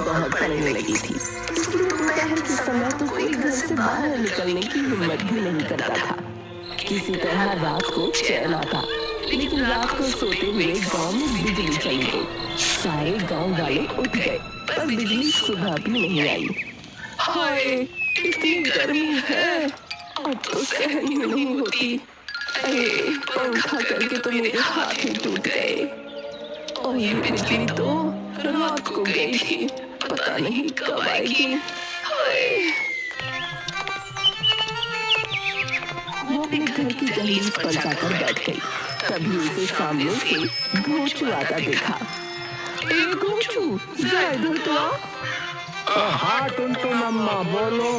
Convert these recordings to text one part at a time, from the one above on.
बहुत पड़ने लगी थी, इसलिए दोपहर के समय तो कोई घर से बाहर निकलने की हिम्मत भी नहीं करता था। किसी तरह रात को चैन आता, लेकिन रात को सोते हुए गांव में बिजली चली गई। सारे गांव वाले उठ गए, पर बिजली सुबह भी नहीं आई। हाय, इतनी गर्मी है, अब तो सहन ही नहीं होती। अरे पंखा करके तो मेरे हाथ ही टूट गए। और ये बिजली तो रात को गई थी, पता नहीं कब आएगी। हाय। वो अपने घर की दहलीज पर जाकर बैठ गई। तभी उसे सामने से घोंचू आता देखा। ए घोंचू, जरा इधर तो आ। हाँ टुनटुन अम्मा, बोलो।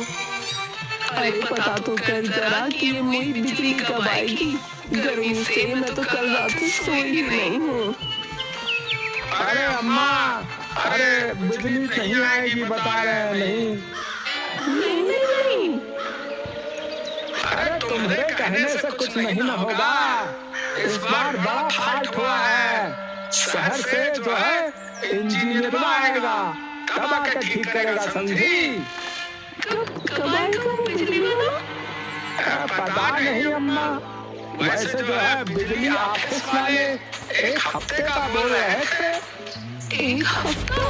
अरे पता तो कर जरा कि ये मुई बिजली कब आएगी। गर्मी से मैं तो कल रात से सोई ही नहीं हूँ। अरे अम्मा, अरे बिजली नहीं आएगी बता रहे हैं। नहीं। अरे तुम्हारे कहने से कुछ नहीं न होगा। इस बार बड़ा फाल्ट हुआ है। शहर से जो है इंजीनियर आएगा, कब आकर ठीक करेगा, समझी? कब आएगा वो बिजली वाला? पता नहीं अम्मा। वैसे जो है बिजली ऑफिस वाले 1 हफ्ते का बोल रहे थे। 1 हफ्ता?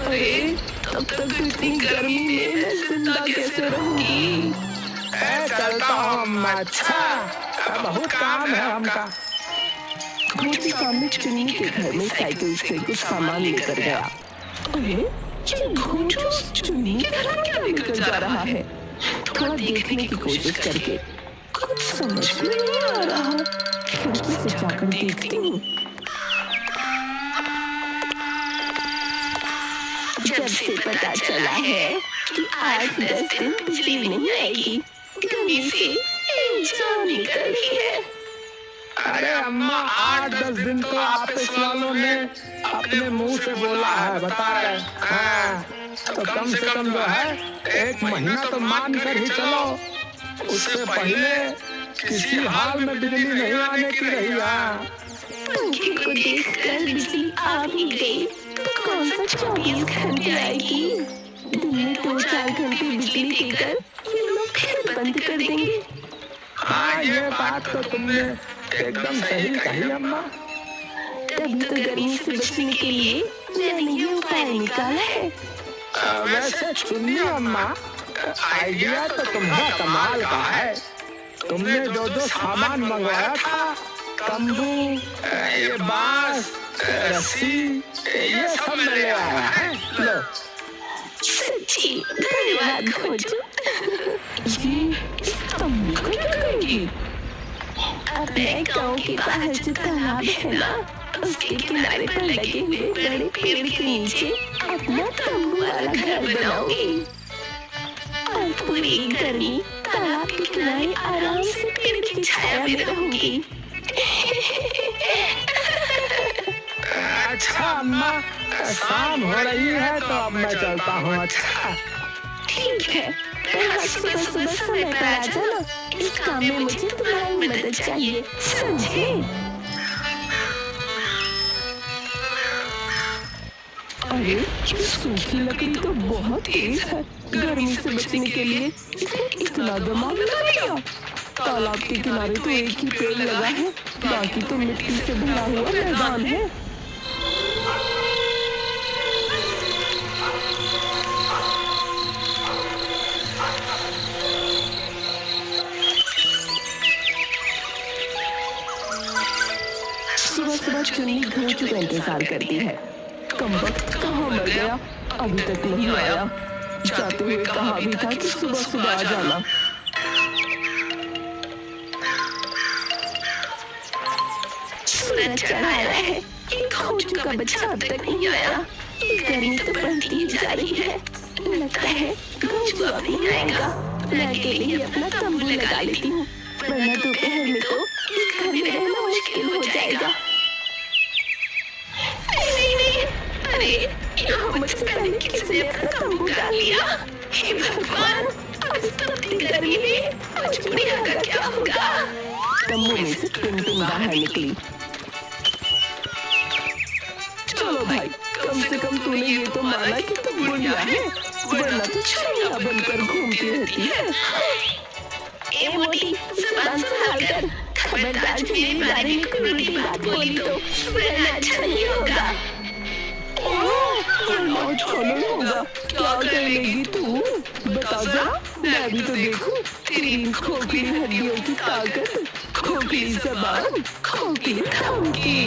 अरे तब तक तो इतनी गर्मी में मैं जिंदा कैसे रहूंगी? चलता हूँ अम्मा। अच्छा, बहुत काम है हमका। घोंचू सामने चुन्नी के घर में साइकिल से कुछ सामान लेकर गया। अरे घोंचू चुन्नी के घर में क्या लेकर जा रहा है? थोड़ा देखने की कोशिश करके कुछ समझ में नहीं आ रहा। खिड़की से जाकर देखती हूँ। जब से पता चला है कि 8-10 दिन बिजली नहीं आएगी, गर्मी से जान निकल रही है। अरे अम्मा, 8-10 दिन तो ऑफिस वालों ने अपने मुंह से बोला है, बता रहे। हाँ, तो कम से कम जो है 1 महीना तो मान कर ही चलो। उससे पहले किसी हाल में बिजली नहीं आने की रही। पंखे को देखकर बिजली आ भी गई तो कौन सा 24 घंटे आएगी? दिन में 2-4 घंटे बिजली देकर ये लोग फिर बंद कर देंगे। हाँ, ये बात तो तुमने एकदम सही कही अम्मा। तभी तो गर्मी से बचने के लिए मैंने ये उपाय निकाला है। वैसे चुन्नी अम्मा, आइडिया तो तुम्हारा कमाल का है। तुमने जो सामान मंगवाया था, तंबू, ये बांस, रस्सी, ये सब मैं ले आया है। लो। सच्ची धन्यवाद घोंचू। इस तंबू का क्या करेगी? अपने गांव के बाहर जो तालाब है ना, उसके किनारे पर लगे हुए बड़े पेड़ के नीचे अपना तंबू वाला घर बनाऊंगी। और पूरी गर्मी तालाब के किनारे आराम से पेड़ की छाया में रहूंगी। अच्छा अम्मा, शाम हो रही है तो अब मैं चलता हूँ। अच्छा ठीक है, सुबह समय पर आ जाना। इस काम में मुझे तुम्हारी मदद चाहिए, समझे? अरे ये सूखी लकड़ी तो बहुत तेज है। गर्मी से बचने के लिए इसने इतना दिमाग लगा दिया। तालाब के किनारे तो एक ही पेड़ लगा है, बाकी तो मिट्टी से भरा हुआ मैदान है। सुबह चुन्नी घोंचू का इंतजार करती है। कमबख्त कहाँ मर गया, अभी तक नहीं आया। जाते हुए कहा भी था कि सुबह आ जाना। सूरज चढ़ा है, घोंचू का बच्चा अब तक नहीं आया। गर्मी तो बढ़ती ही जा रही है। लगता है घोंचू अब नहीं आएगा। मैं अकेले ही अपना तंबू लगा लेती हूँ, वरना दोपहर में तो इस घर में रहना मुश्किल हो जाएगा। अरे यहाँ मुझसे पहले किसने अपना तंबू डाल लिया? हे भगवान, अब इस तपती गर्मी में मुझ बुढ़िया का क्या होगा? तंबू में से टुनटुन बाहर निकली। चलो भाई, कम से से कम तूने ये तो माना कि तू बुढ़िया है, वरना तू छुरिया बनकर घूमती रहती है। ए मोटी, जुबान संभाल कर, खबरदार जो मेरे बारे में कोई उल्टी बात बोली तो वरना अच्छा नहीं होगा। वरना अच्छा नहीं होगा? क्या कर लेगी तू? बता जा, मैं भी तो देखूं तेरी इन खोखली हड्डियों की ताकत, खोखली ज़बान, खोखली धमकी।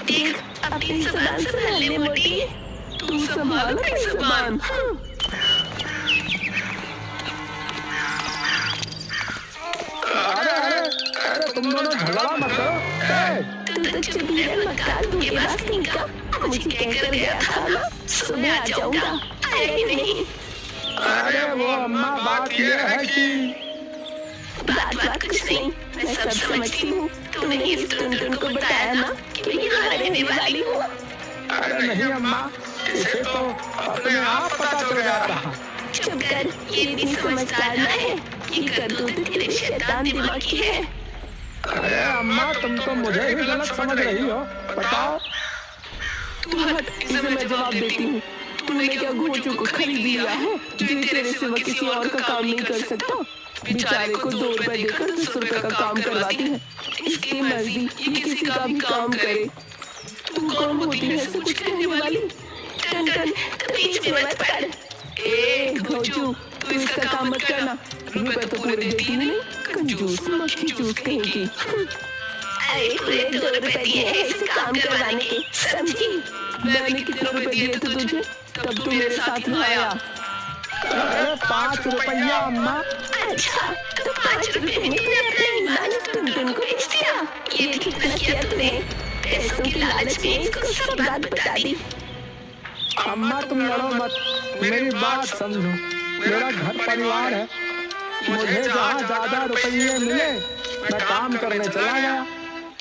देख, अपनी ज़बान संभाल ले मोटी, तू संभाल अपनी ज़बान। अरे तुम दोनों झगड़ा मत करो। तू तो चुप ही रह, मक्कार धोखेबाज कहीं का। मुझे कहकर गया था ना सुबह आ जाऊंगा, आया ही नहीं। अरे वो अम्मा, बात ये है कि बात कुछ नहीं, मैं सब समझती हूँ। तूने इस टुनटुन को बताया ना कि मैं यहाँ रहने वाली हूँ। अरे नहीं अम्मा, इसे तो अपने आप पता चल गया था। चुप कर, ये इतनी समझदार ना है, ये करतूत तेरे शैतान दिमाग की है। अरे अम्मा, तुम तो मुझे ही गलत समझ रही हो। बताओ। तू हट, इसे मैं जवाब देती हूँ। तूने क्या घोंचू को खरीद लिया है जो तेरे सिवा किसी और का काम नहीं कर सकता? बेचारे को 2 रुपए देकर 10 रुपए का काम करवाती है। इसकी मर्जी, ये किसी का भी काम करे। तू कौन होती है ऐसे कुछ कहने वाली? टन तो बीच में मत पड़। ए घोंचू, तू इसका काम मत करना। रुपए तो पूरे देती नहीं, कंजूस मक्खी चूस कहीं की। अरे पूरे 2 रुपए दिए हैं इसे काम करवाने के, समझी? मैंने कितने रुपए दिए थे तुझे तब तू मेरे साथ यहाँ आया? अरे 5 रुपया अम्मा। अच्छा, तो 5 रुपए में तूने अपने ईमान इस टुनटुन को बेच दिया? ये ठीक न किया तूने, पैसों की लालच में इसको सब बात बता दी। अम्मा तुम लड़ो मत, मेरी बात समझो। मेरा घर परिवार है, मुझे जहाँ ज्यादा रुपये मिले मैं काम करने चला गया।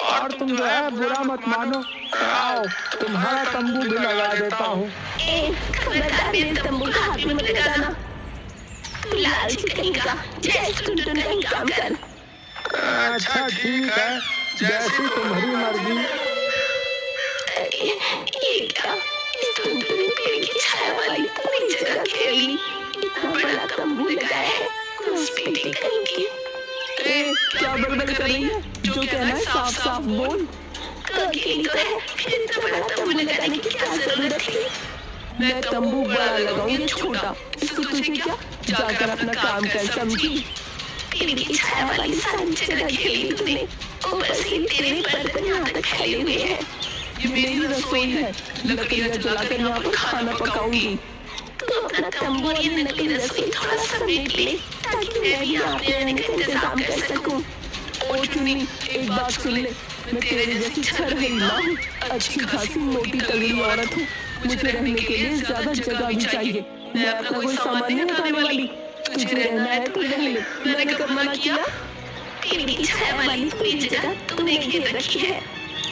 और तुम जो है बुरा मत मानो, आओ तुम्हारा तंबू भी लगा देता हूँ। खबरदार मेरे तंबू का हाथ में मत लगाना। तू लालची कहीं का, जैसे टुनटुन का ही काम कर। अच्छा ठीक है, जैसी तुम्हारी मर्जी। ये क्या, इस टुनटुन ने पेड़ की छाया वाली पूरी जगह घेर ली। इतना बड़ा तंबू लगाया है, घुसपैठी कहीं की। क्या बड़बड़ कर रही है? जो कहना है साफ साफ बोल। तो अकेली तो है, फिर इतना बड़ा तंबू लगाने की क्या जरूरत थी? मैं तंबू बड़ा लगाऊं या छोटा, इससे तुझे क्या? जाकर अपना काम कर, समझी? पेड़ की छाया वाली सारी जगह घेर ली तूने, ऊपर से तेरे बर्तन यहाँ तक फैले हुए हैं। ये मेरी रसोई है, लकड़ियाँ जलाकर यहाँ पर खाना पकाऊंगी। तो अपना तंबू और ये नकली रसोई थोड़ा समेट ले, ताकि मैं भी यहाँ पे रहने का इंतजाम कर सकूं। ओ चुन्नी, एक बात सुन ले, मैं तेरे जैसी छरहरी ना हूँ, अच्छी खासी मोटी तगड़ी औरत हूँ। मुझे रहने के लिए ज्यादा जगह भी चाहिए। मैं अपना कोई सामान नहीं उठाने वाली। तुझे रहना है तो रह ले, मैंने कब मना किया? पेड़ की छाया वाली पूरी जगह तूने घेर रखी है।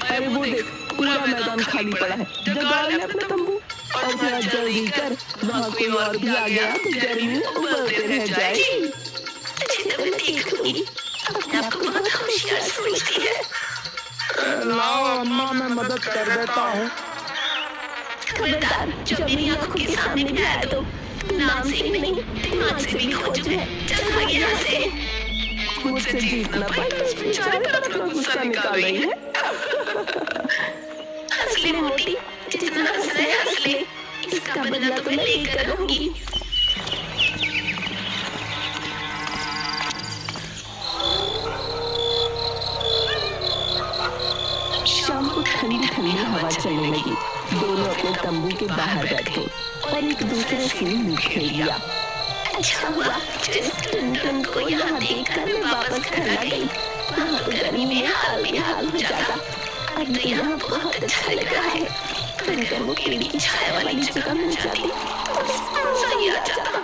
अरे वो देख, पूरा मैदान खाली पड़ा है, जगा ले अपना तंबू और जरा जल्दी कर, वहाँ कोई और भी आ गया तो गर्मी उबलते रह जाएगी। तुझे तो मैं देख लूंगी, अपने आप को बहुत होशियार समझती है। लाओ अम्मा, मैं मदद कर देता हूँ। खबरदार, जब मेरी आंखों के सामने भी आया तो नाम से ही नहीं, दिमाग से भी खोज है। चल भाग यहाँ से। मुझसे जीतना पाए तो इस बेचारे पर अपना गुस्सा निकाल रही है। हंस ले मोटी, जितना हंसना है हंस ले, इसका बदला तो मैं लेकर रहूंगी। शाम को ठंडी ठंडी हवा चलने लगी। दोनों अपने तंबू के बाहर बैठे और एक दूसरे से मुंह फेर लिया। अच्छा हुआ जो इस टुनटुन को यहाँ देखकर मैं वापस घर आ गई, वहाँ तो गर्मी में हाल बेहाल हो जाता। अब तो यहाँ बहुत अच्छा लग रहा है, पर अगर वो पेड़ की छाया वाली जगह मिल जाती तो मजा ही आ जाता।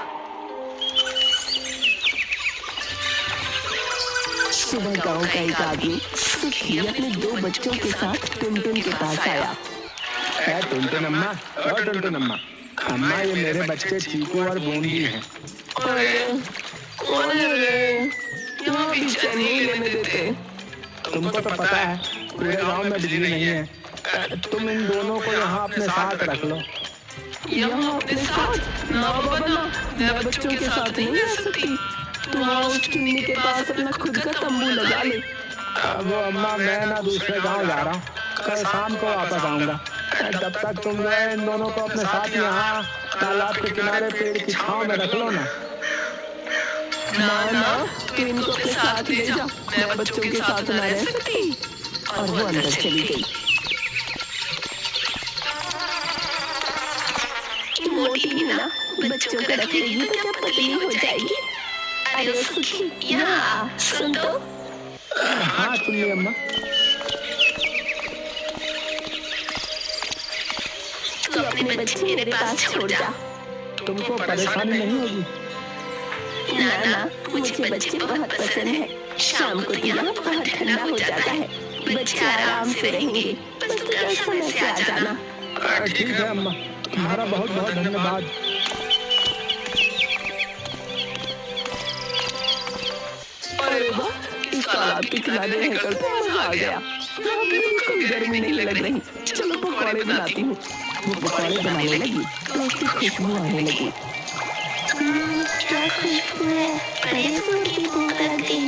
सुबह गांव का एक आदमी सुखी अपने 2 बच्चों के साथ टुनटुन के पास आया। टुनटुन अम्मा, ओ टुनटुन अम्मा, अम्मा ये मेरे बच्चे चीकू और बूंदी हैं। कौन है रे? यहाँ भी चैन नहीं लेने देते। तुमको तो पता है पूरे गांव में बिजली नहीं है। तुम इन दोनों को यहाँ अपने साथ रख लो। यहाँ अपने साथ? ना बाबा ना, मैं बच्चों के साथ नहीं रह सकती। तू वहाँ उस चुन्नी के पास अपना खुद का तंबू लगा ले। वो अम्मा, मैं ना दूसरे गांव जा रहा हूँ, कल शाम को वापस आऊंगा। तब तक तुम जो है इन दोनों को अपने साथ यहाँ तालाब के किनारे पेड़ की छांव में रख लो ना। ना, तू इनको अपने साथ ले जा, मैं बच्चों के साथ ना रह सकती। और वो अंदर चली गई। मोटी भी ना, बच्चों को रख लेगी तो क्या पतली हो जाएगी? अरे सुखी, यहाँ सुन तो। हाँ चुन्नी अम्मा। तू अपने बच्चे मेरे पास छोड़ जा। तुमको परेशानी नहीं होगी? ना, मुझे बच्चे बहुत पसंद है। शाम को यहाँ बहुत ठंडा हो जाता है, बच्चे आराम से रहेंगे। बस तू कल समय से आ जाना। ठीक है अम्मा, तुम्हारा बहुत बहुत धन्यवाद। अरे वाह, इस तालाब के किनारे रहकर तो मजा आ गया। यहाँ बिल्कुल गर्मी नहीं लग रही। चलो पकौड़े बनाती हूँ। वो पकौड़े बनाने लगी तो उसकी खुशबू आने लगी। क्या खुशबू है, बड़े जोर की भूख लग गई,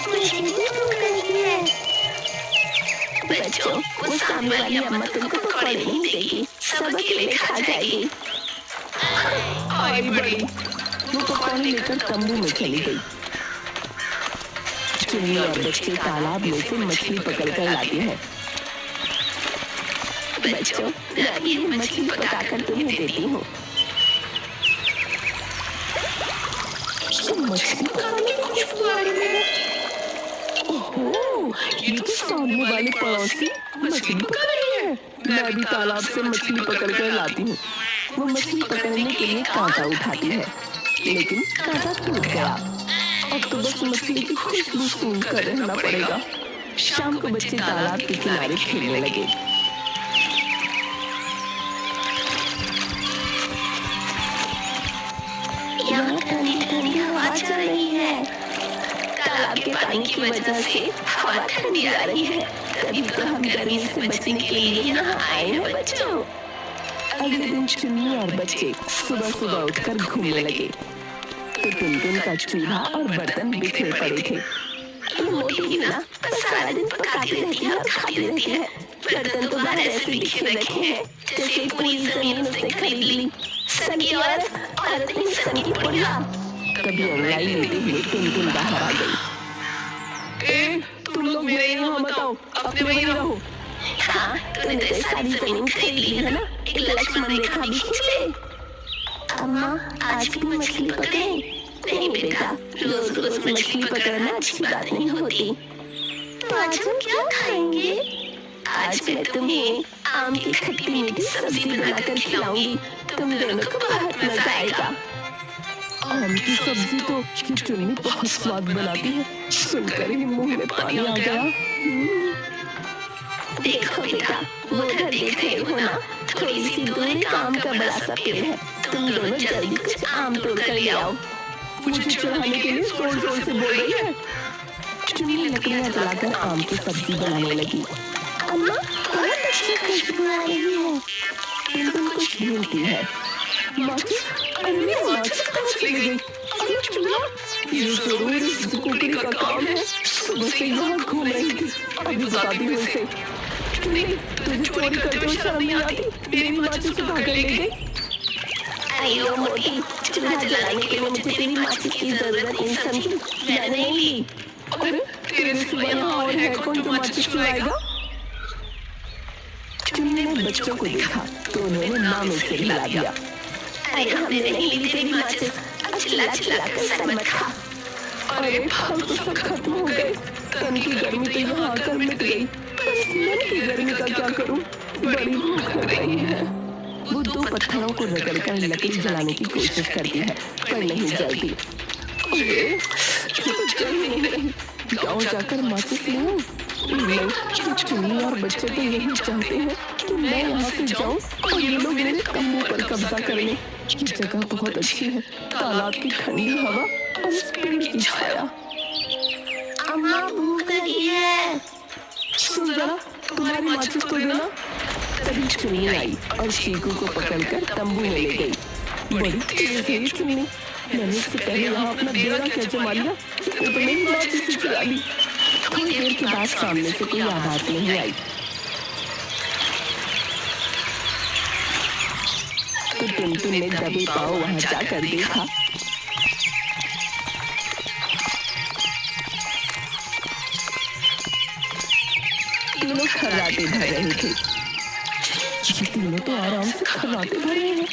मुझे भी भूख लगी है। बच्चों, वो सामने वाली अम्मा तुमको पकौड़े नहीं देगी, सब अकेले खा जाएगी। आई बड़ी, वो पकौड़े लेकर तंबू में चली गई। चुन्नी और बच्चे तालाब में से मछली पकड़कर लाते हैं। बच्चों, मैं ये मछली पकाकर तुम्हें देती हूँ। मछली पकाने की खुशबू आ रही है। ओहो, ये तो सामने वाले पड़ोसी मछली पकड़ रही है। मैं भी तालाब से मछली पकड़कर लाती हूँ। वो मछली पकड़ने के लिए कांटा उठाती है, लेकिन कांटा टूट गया। अब तो बस मछली की खुशबू सूंघकर रहना पड़ेगा। शाम को बच्चे तालाब के किनारे खेलने लगे। यहाँ ठंडी ठंडी हवा चल रही है। तालाब के पानी की वजह से हवा ठंडी आ रही है, तभी तो हम गर्मी से बचने के लिए यहाँ आए हैं बच्चों। अगले दिन चुन्नी और बच्चे सुबह सुबह उठकर घूमने लगे तो टुनटुन का चूल्हा और बर्तन बिखरे पड़े थे। ये मोटी भी ना बस सारा दिन पकाती रहती है और खाती रहती है। बर्तन तो बाहर ऐसे बिखरे रखे हैं जैसे पूरी जमीन उसने खरीद ली। सन की औरत नहीं, सन की पुड़िया। कभी अंगड़ाई लेते हुए टुनटुन बाहर आ गई। तुम लोग मेरे यहाँ मत आओ, अपने वहीं रहो। हाँ, तूने तो सारी जमीन खरीद ली है ना, एक लक्ष्मण रेखा भी खींच ले। अम्मा, आज भी मछली पकड़े? नहीं बेटा, रोज रोज मछली पकड़ना अच्छी बात नहीं होती। तो आज हम क्या खाएंगे? आज मैं तुम्हें आम की खट्टी मीठी सब्जी बनाकर खिलाऊंगी। तुम दोनों को बहुत मजा आएगा। आम की सब्जी तो ये चुन्नी बहुत स्वाद बनाती है, सुनकर ही मुंह में पानी आ गया। देखो बेटा, वो उधर देख रहे हो ना, थोड़ी सी दूर एक आम का बड़ा सा पेड़ है। तुम दोनों जल्दी कुछ आम तोड़ कर ले आओ। मुझे चढ़ाने के लिए जोर जोर से बोल रही है। चुन्नी लकड़ियाँ जलाकर आम की सब्जी बनाने लगी। अम्मा, बहुत अच्छी खुशबू आ रही है। टुनटुन कुछ ढूंढती है। माचिस? अरे मेरी माचिस कहाँ चली गई? अरे चूल्हा, ये जरूर इस कुकड़ी का काम है। सुबह से यहाँ घूम रही थी, अभी बताती हूँ इसे। चुन्नी, तुझे चोरी करते हुए शर्म नहीं आती? मेरी माचिस उठा कर ले गई। अयो मोटी, चूल्हा जलाने के लिए मुझे तेरी माचिस की जरूरत नहीं समझी, मैंने नहीं ली। अरे तेरे सिवा यहाँ और है कौन जो माचिस चुराएगा? चुन्नी ने बच्चों को देखा तो उन्होंने नाम से हिला दिया। अरे हमने नहीं ली तेरी माचिस, अब चिल्ला चिल्ला कर सर मत खा। अरे फल तो सब खत्म हो गए, तन की गर्मी तो यहाँ आकर मिट गई, पर इस मन की गर्मी का क्या करूं? बड़ी भूख लग रही है। वो दो पत्थरों को रगड़कर लकड़ी जलाने की कोशिश करती है, पर नहीं जलती। अरे ये तो जल ही नहीं रही, गाँव जाकर माचिस ले आऊं? नहीं, चुन्नी और बच्चे तो यही चाहते हैं कि मैं यहाँ से जाऊँ और ये लोग मेरे तंबू पर कब्जा कर लें। ये जगह बहुत अच्छी है, तालाब की ठंडी हवा और इस पेड़ की छाया। अम्मा, भूख लगी है। सुन जरा, तुम्हारी माचिस तो देना। तभी चुन्नी आई और चीकू को पकड़कर तंबू में ले गई। बड़ी तेज है ये चुन्नी, मैंने इससे पहले यहाँ अपना बेड़ा कैसे मार लिया, इसने तो मेरी माचिस से चुरा ली। थोड़ी देर के बाद सामने से कोई आवाज नहीं आई तो टुनटुन ने दबे पाँव वहां जाकर देखा। तीनों खर्राटे भर रहे थे। ये तीनों तो आराम से खर्राटे भर रहे हैं।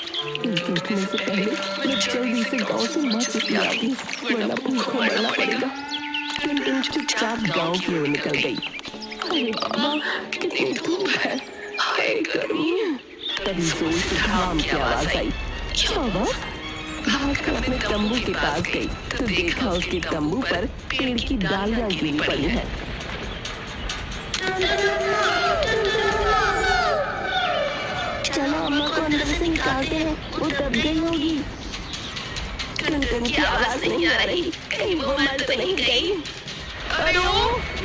इनके उठने से पहले मैं जल्दी से गांव से माचिस ले आती हूँ, वरना भूखों मरना पड़ेगा। टुनटुन चुपचाप गांव की ओर निकल गई। अरे बाबा, कितनी धूप है, हाय गर्मी। तभी जोर से घाम की आवाज आई। शाबाश, भागकर अपने तंबू के पास गई तो देखा उसके तंबू पर पेड़ की डालियां गिरी पड़ी हैं। चलो अम्मा को अंदर से निकालते हैं, वो दब गई होगी। टुनटुन की आवाज नहीं आ रही, कहीं वो मर तो नहीं गई। अरे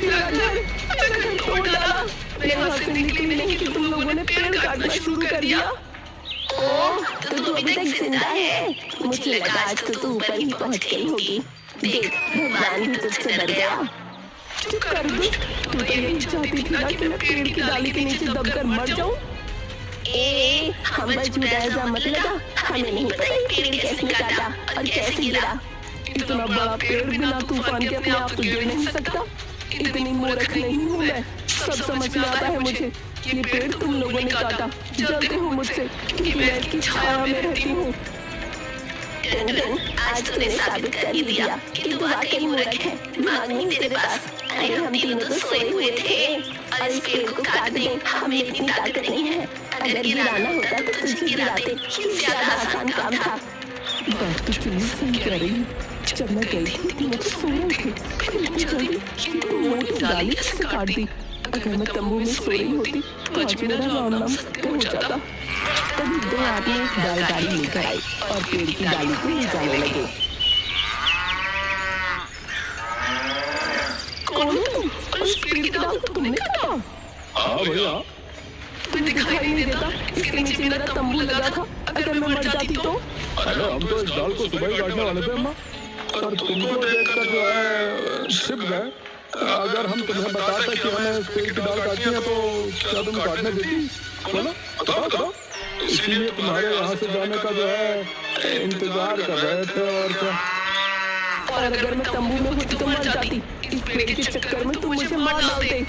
मेरा घर तोड़ डाला। मेरे हाथ से निकली नहीं कि तुम लोगों ने पेड़ काटना शुरू कर दिया। ओह, तो तू अभी तक जिंदा है। मुझे लगा आज तो तू ऊपर ही पहुंच गई होगी। देख, भगवान भी तुझसे डर गया। चुप कर दो, तू तो यही चाहती थी ना कि मैं पेड़ की डाली के नीचे दबकर मर जाऊं। हम पर झूठा इल्जाम मत लगा। हमें नहीं पता ये पेड़ कैसे काटा और कैसे गिरा। इतना बड़ा पेड़ बिना तूफान के अपने आप तो गिर नहीं सकता। इतनी मूर्ख नहीं हूँ मैं, सब समझ में आता है मुझे। ये पेड़ तुम लोगों ने काटा, जलते हो मुझसे क्योंकि मैं इसकी छाया में रहती हूँ। टुनटुन, आज तूने साबित कर ही दिया कि तू वाकई मूर्ख है। दिमाग नहीं तेरे पास। अरे हम तीनों तो सोए हुए थे और इस पेड़ को काट दें, हमें इतनी ताकत नहीं है। अगर गिराना होता तो तुझे गिराते, ज्यादा आसान काम था। बात तो चुन्नी सही कह रही है। जब मैं गई थी तीनों तो सो रहे थे, फिर इतनी जल्दी मोटी डाली किससे काट दी। अगर मैं तंबू में सो रही होती तो आज मेरा राम नाम सत्य हो जाता। तभी दो आदमी बैलगाड़ी लेकर आए और पेड़ की डाली को ले जाने लगे। कौन हो तुम? और इस पेड़ की डाल को तुमने काटा? हाँ भैया, तुम्हें दिखाई नहीं देता इसके नीचे मेरा तंबू लगा था। अगर मैं मर जाती तो? अरे हम तो इस डाल को सुबह ही काटने वाले थे अम्मा, और तुमको देखकर जो है छिप गए। अगर हम तुम्हें बताते कि हमें इस पेड़ की डाल काटनी है तो क्या तुम काटने देती? बोलो, बताओ। इसीलिए तुम्हारे यहाँ से जाने का जो है इंतजार कर रहे थे। और क्या? और अगर मैं तंबू में होती तो मर जाती। इस पेड़ के चक्कर में तुम मुझे मार डालते।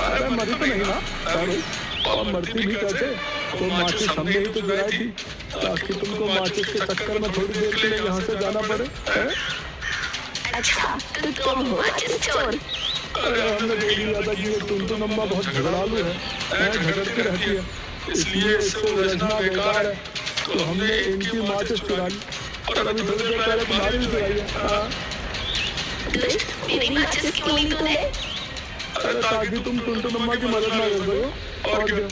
अरे मरी तो नहीं ना, अरे और मरती भी कैसे? तो माचिस हमने ही तो गिराई थी ताकि तुमको माचिस के चक्कर में थोड़ी देर के लिए यहाँ से जाना पड़े। अच्छा, तो तुम हो माचिस चोर। अरे हमने देख लिया था कि ये टुनटुन अम्मा बहुत झगड़ालू है, झगड़ती रहती है, इसलिए इसको उलझना बेकार है। तो हमने इनकी माचिस चुरा ली और अभी थोड़ी देर पहले तुम्हारी भी चुराई है। मेरी माचिस क्यों ली तूने? अरे ताकि तुम टुनटुन अम्मा की मदद ना कर सको। और क्या,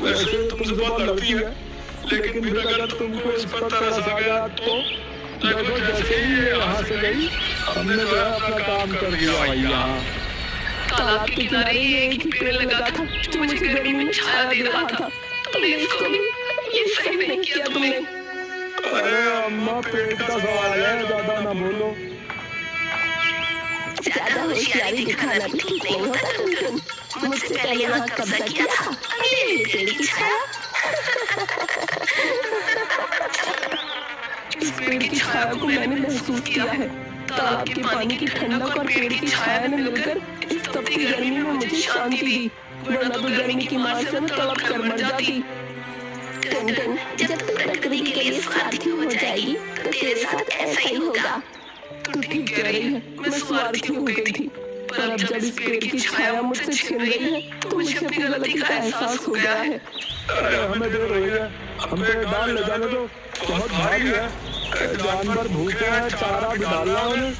वैसे तुमसे बहुत लड़ती है, लेकिन फिर अगर तुमको इस पर तरस आ गया तो देखो, जैसे ही ये यहाँ से गई हमने जो है अपना काम कर दिया भैया। तालाब के किनारे एक ही पेड़ लगा था जो मुझे गर्मी में छाया दे रहा था। तुमने इसको भी ये सही नहीं किया तुमने। अरे अम्मा, पेट का सवाल है, ज्यादा ना बोलो। ज्यादा होशियारी दिखाना भी ठीक नहीं होता टुनटुन। मुझसे पहले यहाँ कब्जा किया था, मेरे पेड़ की छाया। इस पेड़ की छाया को मैंने महसूस किया है। तालाब के पानी की ठंडक और पेड़ की छाया ने मिलकर इस तपती गर्मी में मुझे शांति दी, वरना तो गर्मी की मार से मैं तड़प कर मर जाती। टुनटुन, जब तू प्रकृति के लिए स्वार्थी हो जाएगी तो तेरे साथ ऐसा ही होगा। तू ठीक कह रही है, मैं स्वार्थी हो गई थी, पर अब जब इस पेड़ की छाया मुझसे छिन गई है तो मुझे अपनी गलती का एहसास हो गया है। अरे हमें देर हो गई है, हमको ये डाल ले जाने दो, बहुत भारी है। जानवर भूखे हैं, चारा भी डालना उन्हें।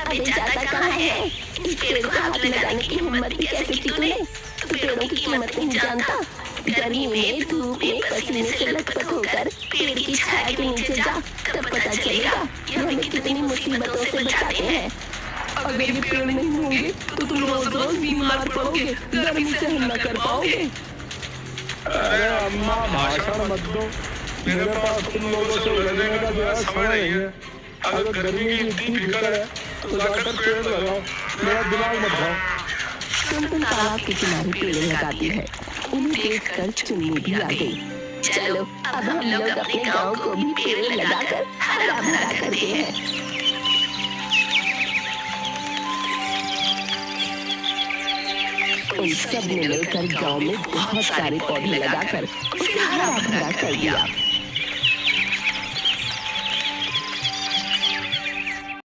अबे जाता कहाँ है? इस पेड़ को हाथ लगाने की हिम्मत भी कैसे की तूने? तू पेड़ों की कीमत नहीं जानता। गर्मी में धूप में पसीने से लथपथ होकर पेड़ की छाया के नीचे जा, तब पता चलेगा ये हमें कितनी मुसीबतों से बचाते हैं। अगर ये पेड़ नहीं होंगे तो तुम रोज रोज बीमार पड़ोगे, गर्मी सहन न कर पाओगे। अरे अम्मा भाषण मत दो, मेरे पास तुम लोगों से उलझने का जो है समय नहीं है। अगर गर्मी की इतनी फिक्र है तो जाकर पेड़ लगाओ, मेरा दिमाग मत खाओ। टुनटुन तालाब के किनारे पेड़ लगाती है। उन्हें देखकर चुन्नी भी आ गई। चलो अब हम लोग अपने गांव को भी पेड़ लगाकर हरा भरा करते हैं। उन सब ने मिलकर गांव में बहुत सारे पौधे लगाकर उसे हरा भरा कर दिया।